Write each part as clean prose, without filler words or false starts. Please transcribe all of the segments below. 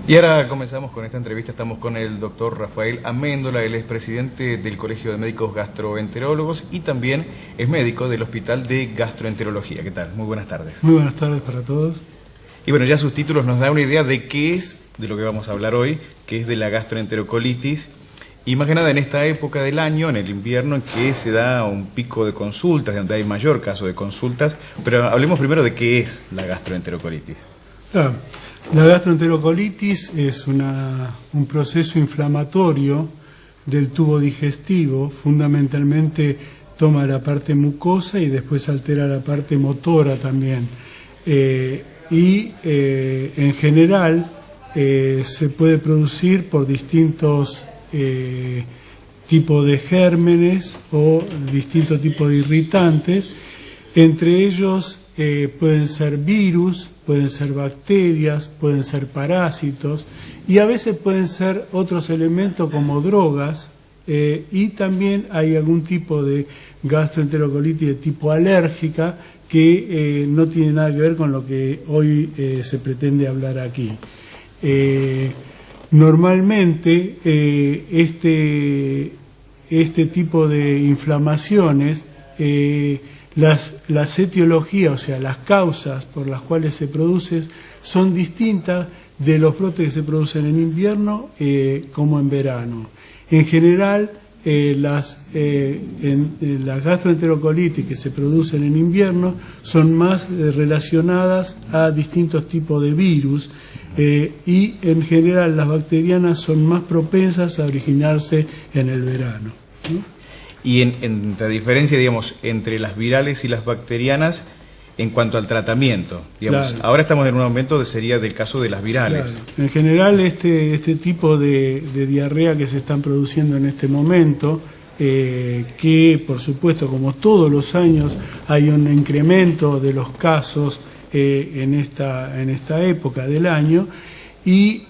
Y ahora comenzamos con esta entrevista. Estamos con el doctor Rafael Amendola. Él es presidente del Colegio de Médicos Gastroenterólogos y también es médico del Hospital de Gastroenterología. ¿Qué tal? Muy buenas tardes. Muy buenas tardes para todos. Y bueno, ya sus títulos nos dan una idea de qué es, de lo que vamos a hablar hoy, que es de la gastroenterocolitis. Y más que nada en esta época del año, en el invierno, en que se da un pico de consultas, donde hay mayor caso de consultas. Pero hablemos primero de qué es la gastroenterocolitis. Claro. La gastroenterocolitis es un proceso inflamatorio del tubo digestivo, fundamentalmente toma la parte mucosa y después altera la parte motora también. En general se puede producir por distintos tipos de gérmenes o distintos tipos de irritantes, entre ellos pueden ser virus, pueden ser bacterias, pueden ser parásitos y a veces pueden ser otros elementos como drogas, y también hay algún tipo de gastroenterocolitis de tipo alérgica que no tiene nada que ver con lo que hoy se pretende hablar aquí. Normalmente este tipo de inflamaciones, las etiologías, o sea, las causas por las cuales se producen, son distintas de los brotes que se producen en invierno como en verano. En general, las gastroenterocolitis que se producen en invierno son más relacionadas a distintos tipos de virus, y en general las bacterianas son más propensas a originarse en el verano, ¿no? Y la diferencia, digamos, entre las virales y las bacterianas en cuanto al tratamiento, digamos, claro. Ahora estamos en un momento sería del caso de las virales. Claro. En general este tipo de diarrea que se están produciendo en este momento, que por supuesto como todos los años hay un incremento de los casos en esta época del año y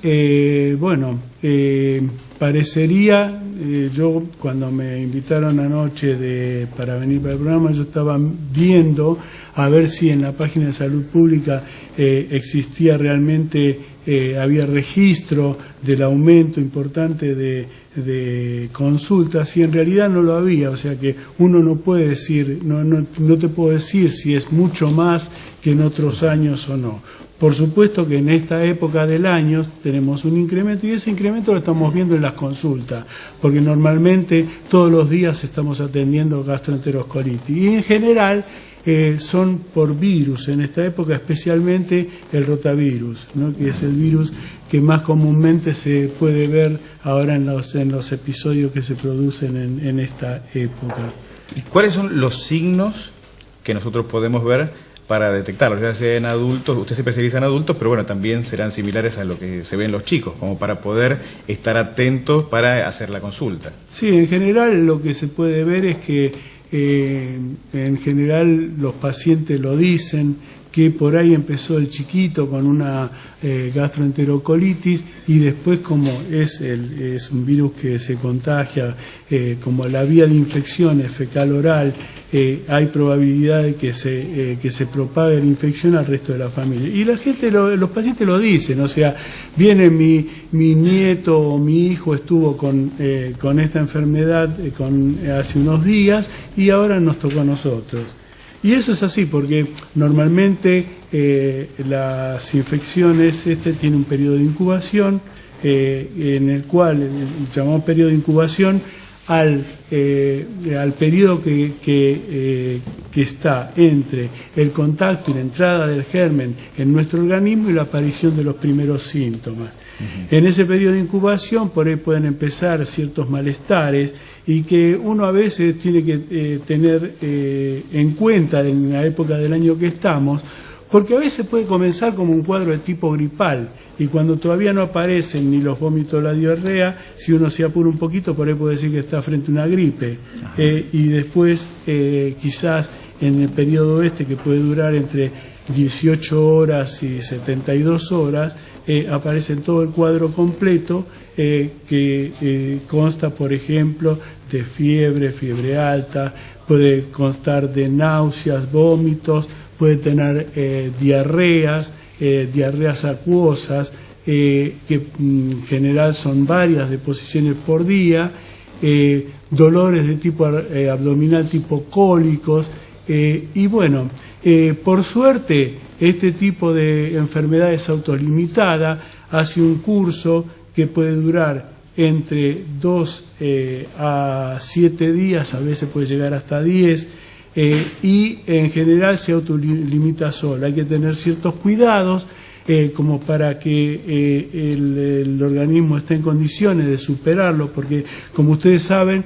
parecería, yo cuando me invitaron anoche para venir para el programa, yo estaba viendo a ver si en la página de Salud Pública existía realmente, había registro del aumento importante de consultas, y en realidad no lo había, o sea que uno no puede decir, no te puedo decir si es mucho más que en otros años o no. Por supuesto que en esta época del año tenemos un incremento, y ese incremento lo estamos viendo en las consultas, porque normalmente todos los días estamos atendiendo gastroenterocolitis, y en general son por virus, en esta época especialmente el rotavirus, ¿no? Que es el virus que más comúnmente se puede ver ahora en los episodios que se producen en esta época. ¿Y cuáles son los signos que nosotros podemos ver para detectarlos, ya sea en adultos? Usted se especializa en adultos, pero bueno, también serán similares a lo que se ve en los chicos, como para poder estar atentos para hacer la consulta. Sí, en general lo que se puede ver es que en general los pacientes lo dicen, que por ahí empezó el chiquito con una gastroenterocolitis y después, como es un virus que se contagia, como la vía de infección es fecal-oral, hay probabilidad de que se propague la infección al resto de la familia. Y la gente, los pacientes lo dicen, o sea, viene mi nieto o mi hijo estuvo con esta enfermedad hace unos días y ahora nos tocó a nosotros. Y eso es así porque normalmente las infecciones tienen un periodo de incubación, en el cual el llamado periodo de incubación al periodo que está entre el contacto y la entrada del germen en nuestro organismo y la aparición de los primeros síntomas. En ese periodo de incubación por ahí pueden empezar ciertos malestares y que uno a veces tiene que tener en cuenta en la época del año que estamos, porque a veces puede comenzar como un cuadro de tipo gripal y cuando todavía no aparecen ni los vómitos o la diarrea, si uno se apura un poquito por ahí puede decir que está frente a una gripe, y después quizás en el periodo que puede durar entre 18 horas y 72 horas, aparece todo el cuadro completo, que consta, por ejemplo, de fiebre alta, puede constar de náuseas, vómitos, puede tener diarreas acuosas, que en general son varias deposiciones por día, dolores de tipo abdominal tipo cólicos, y bueno, por suerte este tipo de enfermedades autolimitadas hace un curso que puede durar entre 2 a 7 días, a veces puede llegar hasta 10, y en general se autolimita sola. Hay que tener ciertos cuidados como para que el organismo esté en condiciones de superarlo, porque como ustedes saben,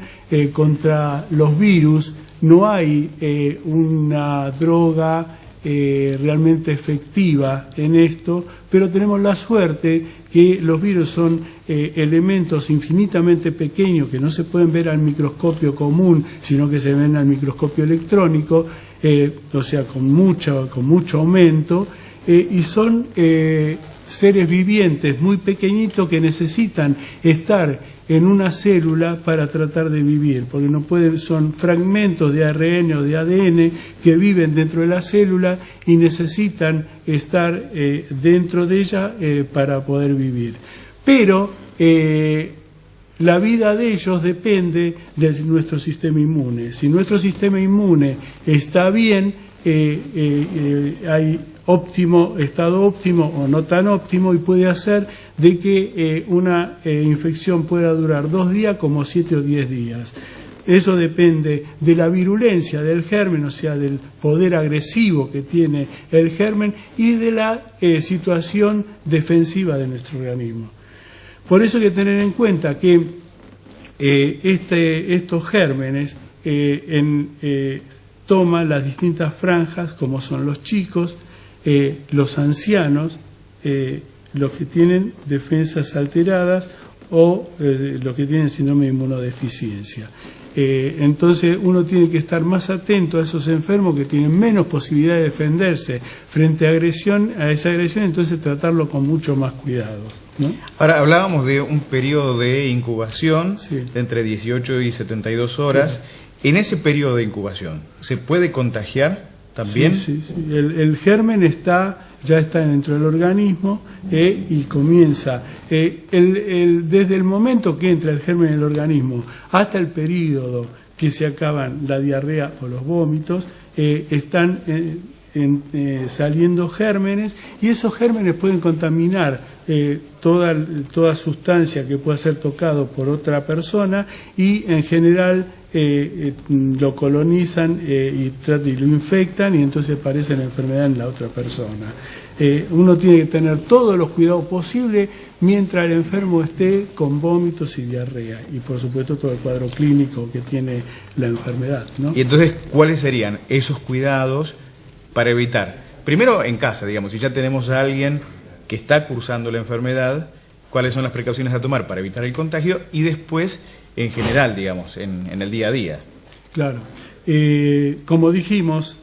contra los virus no hay una droga realmente efectiva en esto, pero tenemos la suerte que los virus son elementos infinitamente pequeños que no se pueden ver al microscopio común, sino que se ven al microscopio electrónico, o sea, con mucho aumento, y son seres vivientes muy pequeñitos que necesitan estar en una célula para tratar de vivir, porque no pueden, son fragmentos de ARN o de ADN que viven dentro de la célula y necesitan estar dentro de ella para poder vivir. Pero la vida de ellos depende de nuestro sistema inmune. Si nuestro sistema inmune está bien, hay estado óptimo o no tan óptimo, y puede hacer de que una infección pueda durar 2 días como 7 o 10 días. Eso depende de la virulencia del germen, o sea, del poder agresivo que tiene el germen y de la situación defensiva de nuestro organismo. Por eso hay que tener en cuenta que estos gérmenes toman las distintas franjas, como son los chicos, los ancianos, los que tienen defensas alteradas o los que tienen síndrome de inmunodeficiencia. Entonces uno tiene que estar más atento a esos enfermos que tienen menos posibilidad de defenderse frente a esa agresión, entonces tratarlo con mucho más cuidado, ¿no? Ahora, hablábamos de un periodo de incubación, sí, de entre 18 y 72 horas. Sí. En ese periodo de incubación, ¿se puede contagiar también? Sí. El germen ya está dentro del organismo y comienza. Desde el momento que entra el germen en el organismo hasta el periodo que se acaban la diarrea o los vómitos, están saliendo gérmenes, y esos gérmenes pueden contaminar toda sustancia que pueda ser tocado por otra persona, y en general lo colonizan y lo infectan, y entonces aparece la enfermedad en la otra persona. Uno tiene que tener todos los cuidados posibles mientras el enfermo esté con vómitos y diarrea, y por supuesto todo el cuadro clínico que tiene la enfermedad, ¿no? Y entonces, ¿cuáles serían esos cuidados para evitar? Primero, en casa, digamos, si ya tenemos a alguien que está cursando la enfermedad, ¿cuáles son las precauciones a tomar para evitar el contagio? Y después, en general, digamos, en el día a día. Claro. Como dijimos,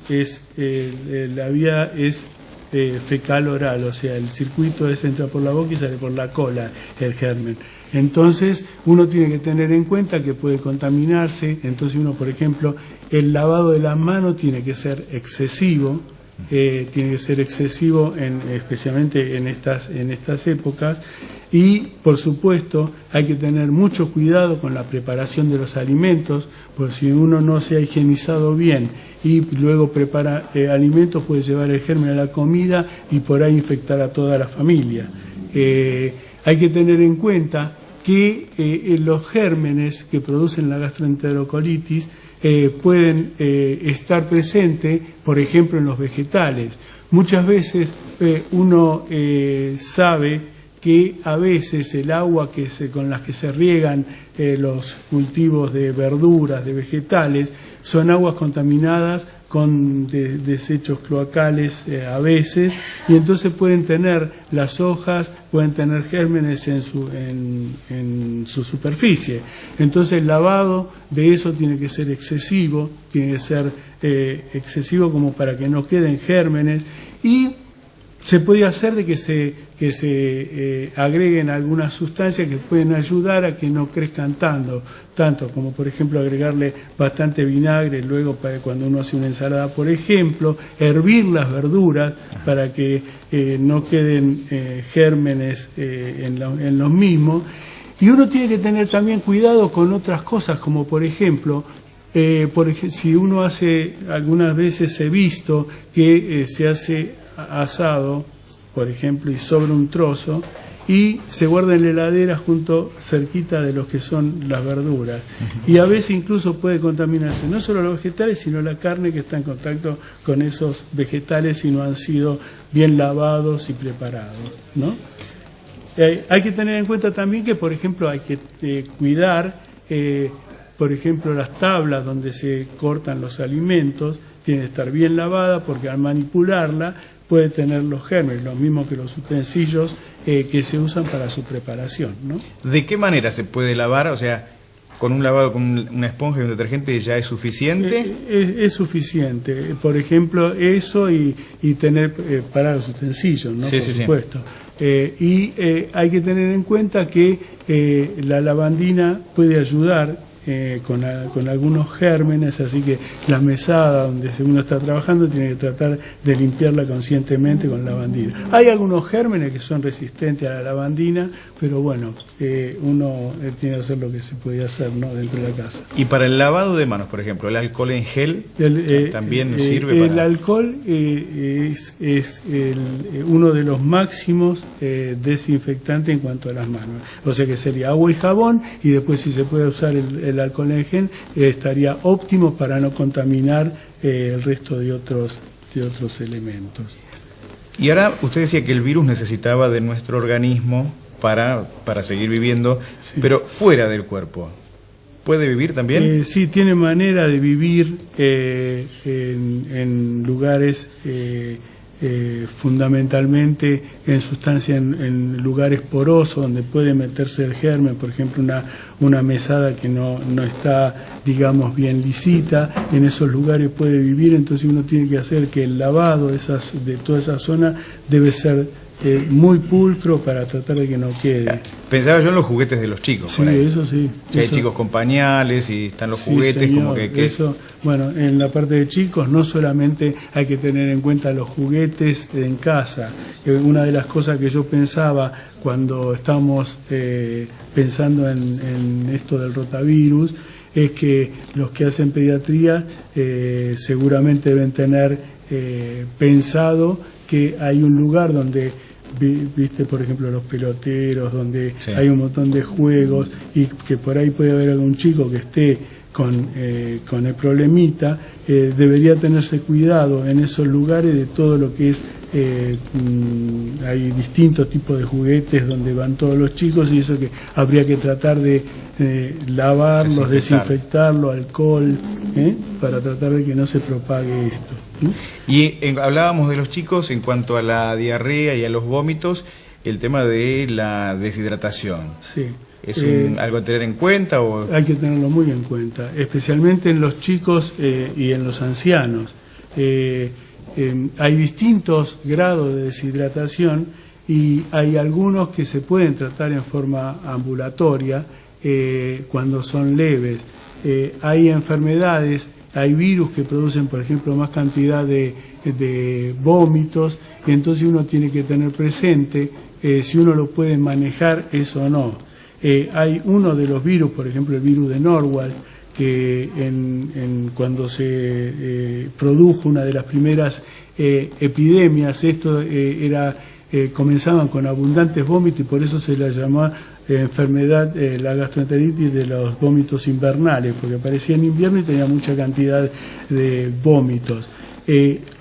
la vía es fecal oral, o sea, el circuito entra por la boca y sale por la cola el germen. Entonces, uno tiene que tener en cuenta que puede contaminarse. Entonces uno, por ejemplo, el lavado de las manos tiene que ser excesivo, especialmente en estas épocas. Y, por supuesto, hay que tener mucho cuidado con la preparación de los alimentos, porque si uno no se ha higienizado bien y luego prepara alimentos, puede llevar el germen a la comida y por ahí infectar a toda la familia. Hay que tener en cuenta que los gérmenes que producen la gastroenterocolitis pueden estar presentes, por ejemplo, en los vegetales. Muchas veces uno sabe que a veces el agua con las que se riegan los cultivos de verduras, de vegetales, son aguas contaminadas con desechos cloacales a veces, y entonces pueden tener las hojas, pueden tener gérmenes en su superficie. Entonces el lavado de eso tiene que ser excesivo como para que no queden gérmenes. Y se puede hacer de que se agreguen algunas sustancias que pueden ayudar a que no crezcan tanto, como por ejemplo agregarle bastante vinagre luego para cuando uno hace una ensalada, por ejemplo, hervir las verduras para que no queden gérmenes en los mismos. Y uno tiene que tener también cuidado con otras cosas, como por ejemplo, si uno hace, algunas veces he visto que se hace asado, por ejemplo, y sobra un trozo y se guarda en la heladera cerquita de lo que son las verduras. Y a veces incluso puede contaminarse no solo los vegetales, sino la carne que está en contacto con esos vegetales si no han sido bien lavados y preparados, ¿no? Hay que tener en cuenta también que, por ejemplo, hay que cuidar, por ejemplo, las tablas donde se cortan los alimentos, tiene que estar bien lavada porque al manipularla puede tener los gérmenes, lo mismo que los utensilios que se usan para su preparación, ¿no? ¿De qué manera se puede lavar? O sea, ¿con un lavado con una esponja y un detergente ya es suficiente? Es suficiente. Por ejemplo, eso y tener para los utensilios, ¿no? Sí, por sí, supuesto. Sí. Hay que tener en cuenta que la lavandina puede ayudar con algunos gérmenes, así que la mesada donde uno está trabajando tiene que tratar de limpiarla conscientemente con lavandina. Hay algunos gérmenes que son resistentes a la lavandina, pero bueno, uno tiene que hacer lo que se puede hacer, ¿no?, dentro de la casa. Y para el lavado de manos, por ejemplo, ¿el alcohol en gel también sirve para...? El alcohol es uno de los máximos desinfectantes en cuanto a las manos. O sea que sería agua y jabón, y después si se puede usar el alcohol en gel, estaría óptimo para no contaminar el resto de otros elementos. Y ahora usted decía que el virus necesitaba de nuestro organismo para seguir viviendo, sí, pero fuera del cuerpo. ¿Puede vivir también? Sí, tiene manera de vivir en lugares, fundamentalmente en sustancia en lugares porosos donde puede meterse el germen, por ejemplo una mesada que no está, digamos, bien lisita, en esos lugares puede vivir. Entonces uno tiene que hacer que el lavado de toda esa zona debe ser muy pulcro para tratar de que no quede. Pensaba yo en los juguetes de los chicos. Sí, eso sí. Que hay chicos con pañales y están los juguetes, señor, como que... Eso, bueno, en la parte de chicos no solamente hay que tener en cuenta los juguetes en casa. Una de las cosas que yo pensaba cuando estábamos pensando en esto del rotavirus es que los que hacen pediatría seguramente deben tener pensado que hay un lugar donde, viste, por ejemplo, los peloteros, donde sí, hay un montón de juegos, y que por ahí puede haber algún chico que esté con el problemita. Debería tenerse cuidado en esos lugares de todo lo que es, hay distintos tipos de juguetes donde van todos los chicos, y eso que habría que tratar de lavarlos, desinfectarlo, alcohol, para tratar de que no se propague esto. Y hablábamos de los chicos en cuanto a la diarrea y a los vómitos, el tema de la deshidratación. Sí. ¿Es algo a tener en cuenta? ¿O? Hay que tenerlo muy en cuenta, especialmente en los chicos y en los ancianos. Hay distintos grados de deshidratación y hay algunos que se pueden tratar en forma ambulatoria cuando son leves. Hay enfermedades, hay virus que producen, por ejemplo, más cantidad de vómitos, y entonces uno tiene que tener presente si uno lo puede manejar eso o no. Hay uno de los virus, por ejemplo el virus de Norwalk, que cuando se produjo una de las primeras epidemias, esto comenzaban con abundantes vómitos, y por eso se la llamó enfermedad, la gastroenteritis de los vómitos invernales, porque aparecía en invierno y tenía mucha cantidad de vómitos.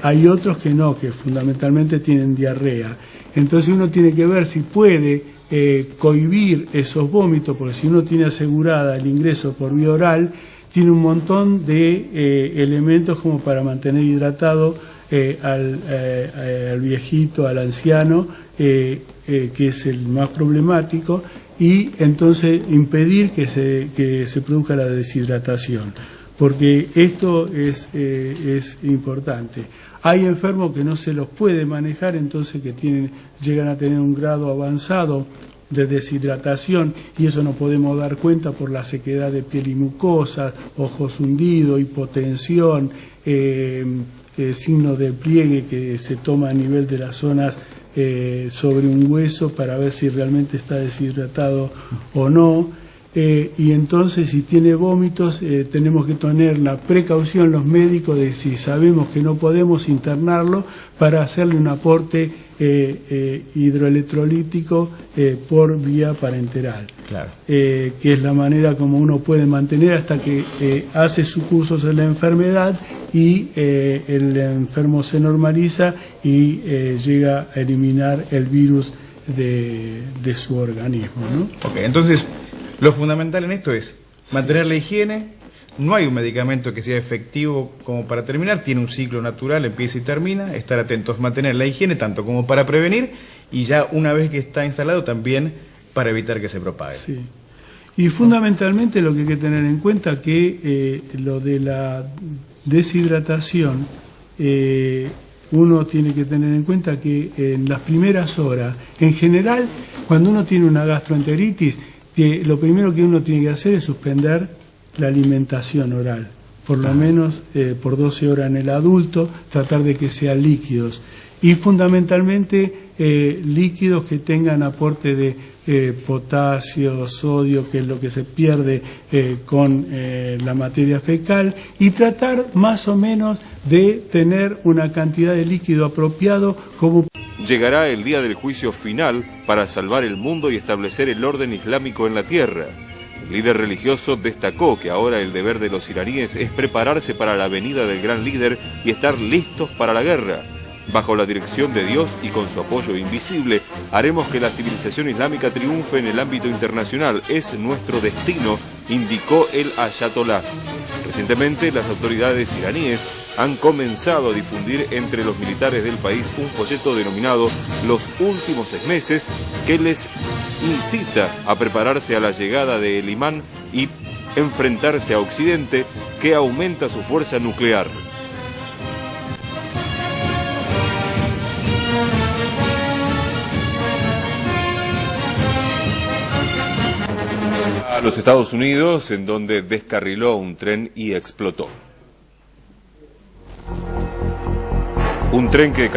Hay otros que no, que fundamentalmente tienen diarrea. Entonces uno tiene que ver si puede cohibir esos vómitos, porque si uno tiene asegurada el ingreso por vía oral, tiene un montón de elementos como para mantener hidratado al viejito, al anciano, que es el más problemático, y entonces impedir que se produzca la deshidratación, porque esto es importante. Hay enfermos que no se los puede manejar, entonces que llegan a tener un grado avanzado de deshidratación, y eso no podemos dar cuenta por la sequedad de piel y mucosa, ojos hundidos, hipotensión, signos de pliegue que se toma a nivel de las zonas sobre un hueso para ver si realmente está deshidratado o no. Y entonces, si tiene vómitos, tenemos que tener la precaución los médicos de, si sabemos que no podemos internarlo, para hacerle un aporte hidroelectrolítico por vía parenteral. Claro. Que es la manera como uno puede mantener hasta que hace su curso en la enfermedad y el enfermo se normaliza y llega a eliminar el virus de su organismo, ¿no? Ok, entonces lo fundamental en esto es mantener la higiene. No hay un medicamento que sea efectivo como para terminar, tiene un ciclo natural, empieza y termina. Estar atentos, mantener la higiene tanto como para prevenir, y ya una vez que está instalado también para evitar que se propague. Sí. Y fundamentalmente lo que hay que tener en cuenta que lo de la deshidratación, uno tiene que tener en cuenta que en las primeras horas, en general, cuando uno tiene una gastroenteritis, que lo primero que uno tiene que hacer es suspender la alimentación oral, por lo menos por 12 horas en el adulto, tratar de que sean líquidos, y fundamentalmente líquidos que tengan aporte de potasio, sodio, que es lo que se pierde con la materia fecal, y tratar más o menos de tener una cantidad de líquido apropiado como... Llegará el día del juicio final para salvar el mundo y establecer el orden islámico en la tierra. El líder religioso destacó que ahora el deber de los iraníes es prepararse para la venida del gran líder y estar listos para la guerra. Bajo la dirección de Dios y con su apoyo invisible, haremos que la civilización islámica triunfe en el ámbito internacional. Es nuestro destino, indicó el ayatolá. Recientemente, las autoridades iraníes han comenzado a difundir entre los militares del país un folleto denominado Los últimos 6 meses, que les incita a prepararse a la llegada del imán y enfrentarse a Occidente, que aumenta su fuerza nuclear. A los Estados Unidos, en donde descarriló un tren y explotó. Un tren que